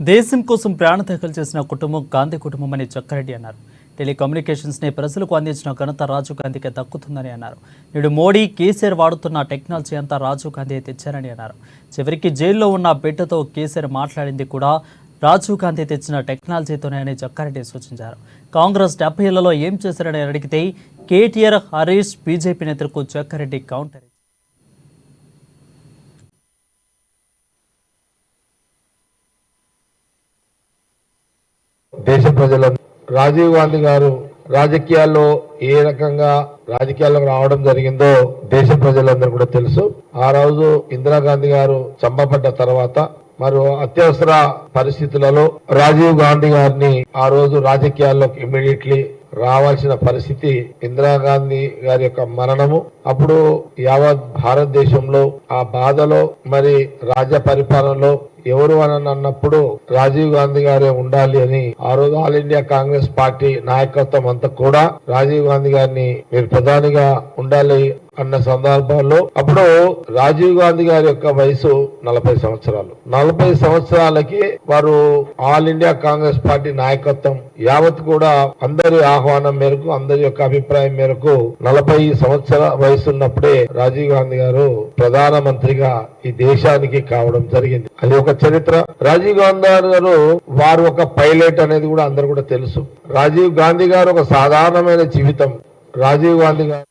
దేశం కోసం ప్రాణత్యాగాలు చేసిన కుటుంబం గాంధీ కుటుంబం అని చక్కారెడ్డి అన్నారు. టెలికమ్యూనికేషన్స్ని ప్రజలకు అందించిన ఘనత రాజీవ్ గాంధీకి దక్కుతుందని అన్నారు. నేడు మోడీ, కేసీఆర్ వాడుతున్న టెక్నాలజీ అంతా రాజీవ్ గాంధీ తెచ్చారని అన్నారు. చివరికి జైల్లో ఉన్న బిడ్డతో కేసీఆర్ మాట్లాడింది కూడా రాజీవ్ గాంధీ తెచ్చిన టెక్నాలజీతోనే అని చక్కారెడ్డి సూచించారు. కాంగ్రెస్ 70 ఏళ్లలో ఏం చేశారని అడిగితే కేటీఆర్, హరీష్, బీజేపీ నేతలకు చక్కారెడ్డి కౌంటర్. దేశ ప్రజల రాజీవ్ గాంధీ గారు రాజకీయాల్లో ఏ రకంగా రాజకీయాల్లోకి రావడం జరిగిందో దేశ ప్రజలందరూ కూడా తెలుసు. ఆ రోజు ఇందిరాగాంధీ గారు చంపబడ్డ తర్వాత మరో అత్యవసర పరిస్థితులలో రాజీవ్ గాంధీ గారిని ఆ రోజు రాజకీయాల్లోకి ఇమ్మీడియట్లీ రావాల్సిన పరిస్థితి ఇందిరాగాంధీ గారి యొక్క మరణము. అప్పుడు యావత్ భారతదేశంలో ఆ బాధలో మరి రాజ్య పరిపాలనలో ఎవరు అని అన్నప్పుడు రాజీవ్ గాంధీ గారే ఉండాలి అని ఆ రోజు ఆల్ ఇండియా కాంగ్రెస్ పార్టీ నాయకత్వం అంతా కూడా రాజీవ్ గాంధీ గారిని మీరు ప్రధానిగా ఉండాలి అన్న సందర్భంలో అప్పుడు రాజీవ్ గాంధీ గారి యొక్క వయసు 40 సంవత్సరాలు. 40 సంవత్సరాలకి వారు ఆల్ ఇండియా కాంగ్రెస్ పార్టీ నాయకత్వం యావత్ కూడా అందరి ఆహ్వానం మేరకు, అందరి యొక్క అభిప్రాయం మేరకు 40 సంవత్సరాల వయసు ఉన్నప్పుడే రాజీవ్ గాంధీ గారు ప్రధానమంత్రిగా ఈ దేశానికి కావడం జరిగింది. అది ఒక చరిత్ర. రాజీవ్ గాంధీ గారు వారు ఒక పైలట్ అనేది కూడా అందరు కూడా తెలుసు. రాజీవ్ గాంధీ గారు ఒక సాధారణమైన జీవితం. రాజీవ్ గాంధీ గారు